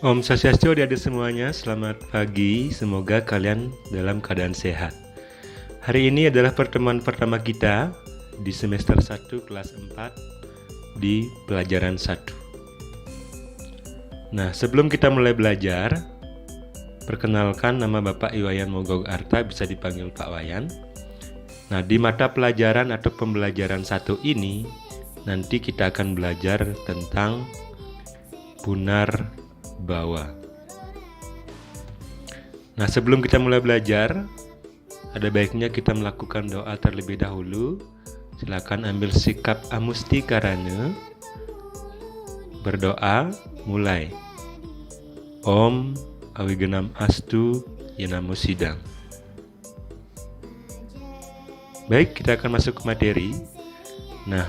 Om Swastiastu adik-adik semuanya, selamat pagi, semoga kalian dalam keadaan sehat. Hari ini adalah pertemuan pertama kita di semester 1 kelas 4 di pelajaran 1. Nah, sebelum kita mulai belajar, perkenalkan nama Bapak Iwayan Mogok Arta, bisa dipanggil Pak Wayan. Nah, di mata pelajaran atau pembelajaran 1 ini, nanti kita akan belajar tentang punar bawa. Nah, sebelum kita mulai belajar, ada baiknya kita melakukan doa terlebih dahulu. Silakan ambil sikap amustikarana. Berdoa, mulai. Om Awigenam Astu Yenamo Sidang. Baik, kita akan masuk ke materi. Nah,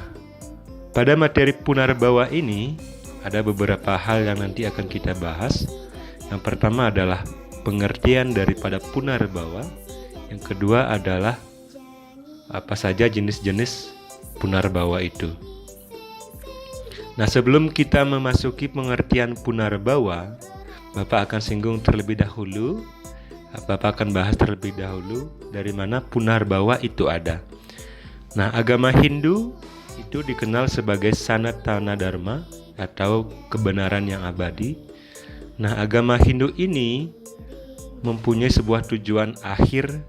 pada materi punarbawa ini ada beberapa hal yang nanti akan kita bahas. Yang pertama adalah pengertian daripada punarbawa. Yang kedua adalah apa saja jenis-jenis punarbawa itu. Nah, sebelum kita memasuki pengertian punarbawa, Bapak akan singgung terlebih dahulu. Bapak akan bahas terlebih dahulu dari mana punarbawa itu ada. Nah, agama Hindu itu dikenal sebagai Sanatana Dharma atau kebenaran yang abadi. Nah, agama Hindu ini mempunyai sebuah tujuan akhir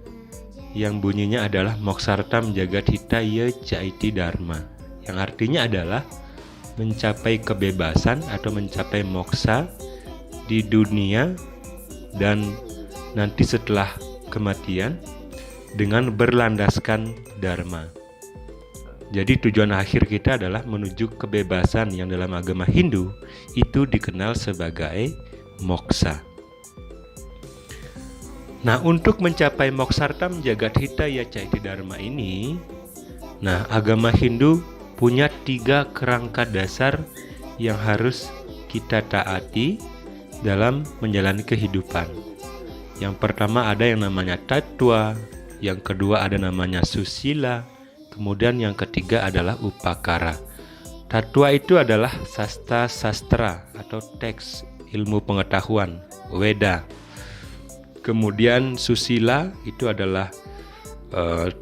yang bunyinya adalah Moksartam Jagadhitaya Caiti Dharma, yang artinya adalah mencapai kebebasan atau mencapai moksa di dunia dan nanti setelah kematian dengan berlandaskan Dharma. Jadi tujuan akhir kita adalah menuju kebebasan yang dalam agama Hindu itu dikenal sebagai moksa. Nah, untuk mencapai Moksartam Jagadhitaya Caiti Dharma ini, nah, agama Hindu punya 3 kerangka dasar yang harus kita taati dalam menjalani kehidupan. Yang pertama ada yang namanya tattva, yang kedua ada namanya susila, kemudian yang ketiga adalah upakara. Tattva itu adalah sastra atau teks ilmu pengetahuan, Weda. Kemudian susila itu adalah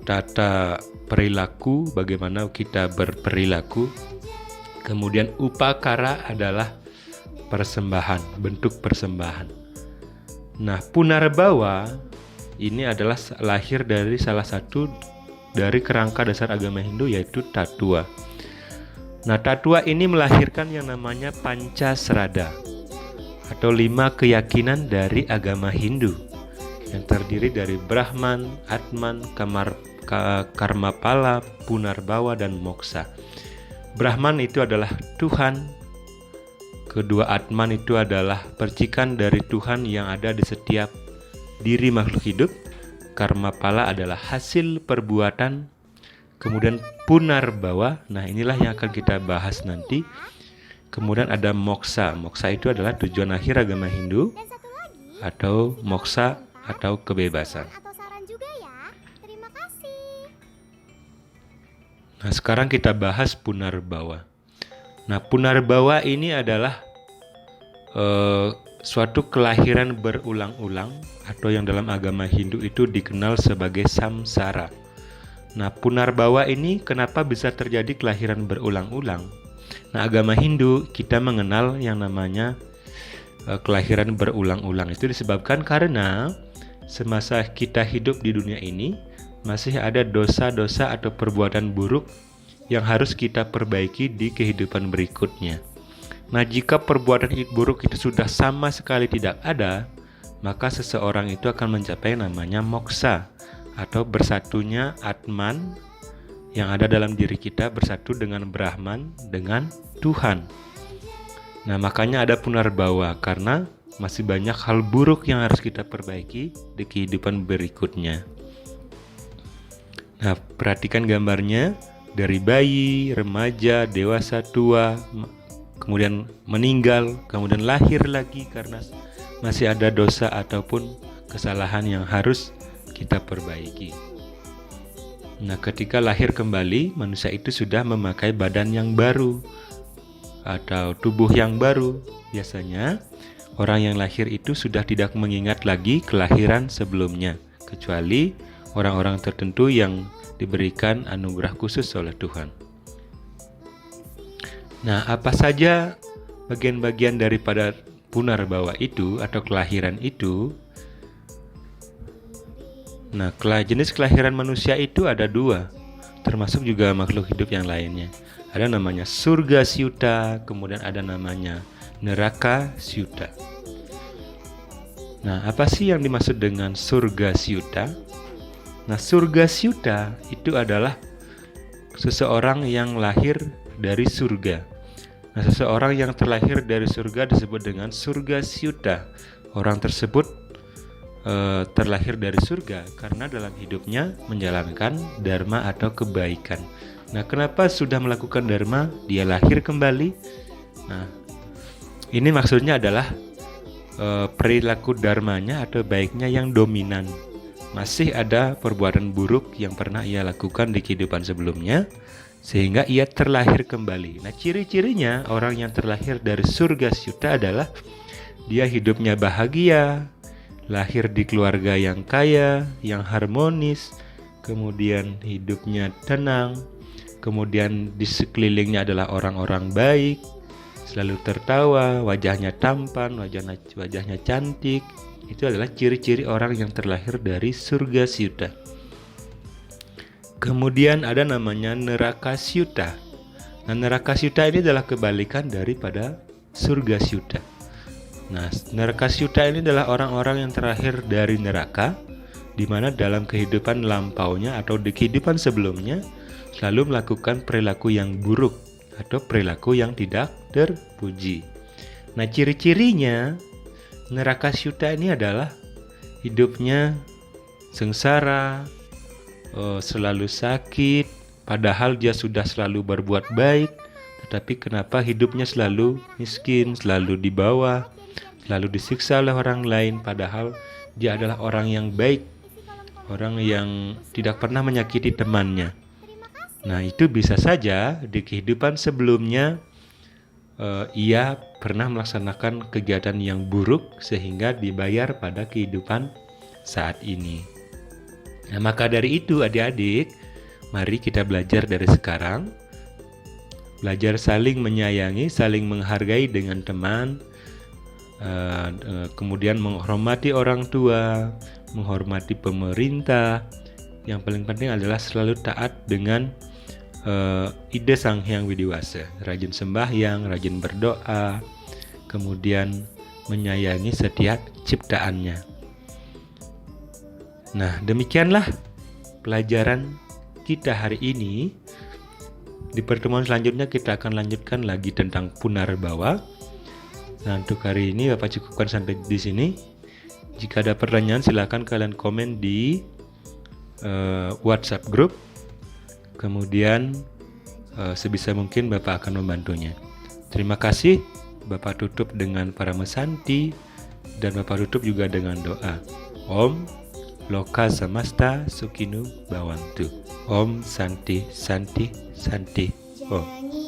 tata perilaku, bagaimana kita berperilaku. Kemudian upakara adalah persembahan, bentuk persembahan. Nah, punarbawa ini adalah lahir dari salah satu dari kerangka dasar agama Hindu, yaitu tattva. Nah, tattva ini melahirkan yang namanya Pancasrada atau 5 keyakinan dari agama Hindu yang terdiri dari Brahman, Atman, Karmapala, Punarbawa, dan Moksa. Brahman itu adalah Tuhan. Kedua, Atman itu adalah percikan dari Tuhan yang ada di setiap diri makhluk hidup. Karmapala adalah hasil perbuatan. Kemudian punarbawa, nah inilah yang akan kita bahas nanti. Kemudian ada moksa. Moksa itu adalah tujuan akhir agama Hindu atau moksa atau kebebasan. Nah, sekarang kita bahas punarbawa. Nah, punarbawa ini adalah suatu kelahiran berulang-ulang atau yang dalam agama Hindu itu dikenal sebagai samsara. Nah, punarbawa ini kenapa bisa terjadi kelahiran berulang-ulang? Nah, agama Hindu kita mengenal yang namanya kelahiran berulang-ulang. Itu disebabkan karena semasa kita hidup di dunia ini masih ada dosa-dosa atau perbuatan buruk yang harus kita perbaiki di kehidupan berikutnya. Nah, jika perbuatan buruk itu sudah sama sekali tidak ada, maka seseorang itu akan mencapai namanya moksa atau bersatunya Atman yang ada dalam diri kita bersatu dengan Brahman, dengan Tuhan. Nah, makanya ada punarbawa karena masih banyak hal buruk yang harus kita perbaiki di kehidupan berikutnya. Nah, perhatikan gambarnya dari bayi, remaja, dewasa, tua, kemudian meninggal, kemudian lahir lagi karena masih ada dosa ataupun kesalahan yang harus kita perbaiki. Nah, ketika lahir kembali, manusia itu sudah memakai badan yang baru atau tubuh yang baru. Biasanya orang yang lahir itu sudah tidak mengingat lagi kelahiran sebelumnya, kecuali orang-orang tertentu yang diberikan anugerah khusus oleh Tuhan. Nah, apa saja bagian-bagian daripada punarbawa itu atau kelahiran itu? Nah, jenis kelahiran manusia itu ada dua, termasuk juga makhluk hidup yang lainnya. Ada namanya surga syuta, kemudian ada namanya neraka syuta. Nah, apa sih yang dimaksud dengan surga syuta? Nah, surga syuta itu adalah seseorang yang lahir dari surga. Nah, seseorang yang terlahir dari surga disebut dengan surga syuta. Orang tersebut terlahir dari surga karena dalam hidupnya menjalankan dharma atau kebaikan. Nah, kenapa sudah melakukan dharma dia lahir kembali? Nah, ini maksudnya adalah perilaku dharmanya atau baiknya yang dominan. Masih ada perbuatan buruk yang pernah ia lakukan di kehidupan sebelumnya sehingga ia terlahir kembali. Nah, ciri-cirinya orang yang terlahir dari surga syuta adalah dia hidupnya bahagia, lahir di keluarga yang kaya, yang harmonis, kemudian hidupnya tenang, kemudian di sekelilingnya adalah orang-orang baik, selalu tertawa, wajahnya tampan, wajahnya cantik. Itu adalah ciri-ciri orang yang terlahir dari surga syuta. Kemudian ada namanya neraka syuta. Nah, neraka syuta ini adalah kebalikan daripada surga syuta. Nah, neraka syuta ini adalah orang-orang yang terlahir dari neraka, di mana dalam kehidupan lampaunya atau di kehidupan sebelumnya selalu melakukan perilaku yang buruk atau perilaku yang tidak terpuji. Nah, ciri-cirinya neraka syuta ini adalah hidupnya sengsara, selalu sakit, padahal dia sudah selalu berbuat baik, tetapi kenapa hidupnya selalu miskin, selalu di bawah, selalu disiksa oleh orang lain, padahal dia adalah orang yang baik, orang yang tidak pernah menyakiti temannya. Nah, itu bisa saja di kehidupan sebelumnya ia pernah melaksanakan kegiatan yang buruk sehingga dibayar pada kehidupan saat ini. Nah, maka dari itu adik-adik, mari kita belajar dari sekarang, belajar saling menyayangi, saling menghargai dengan teman, kemudian menghormati orang tua, menghormati pemerintah. Yang paling penting adalah selalu taat dengan ide Sang Hyang Widiwasa, rajin sembahyang, rajin berdoa, kemudian menyayangi setiap ciptaannya. Nah, demikianlah pelajaran kita hari ini. Di pertemuan selanjutnya kita akan lanjutkan lagi tentang punarbawa. Nah, untuk hari ini Bapak cukupkan sampai di sini. Jika ada pertanyaan silakan kalian komen di WhatsApp group. Kemudian sebisa mungkin Bapak akan membantunya. Terima kasih. Bapak tutup dengan Paramesanti dan Bapak tutup juga dengan doa. Om Loka Samasta Sukinu Bhavantu. Om Santi Santi Santi Om.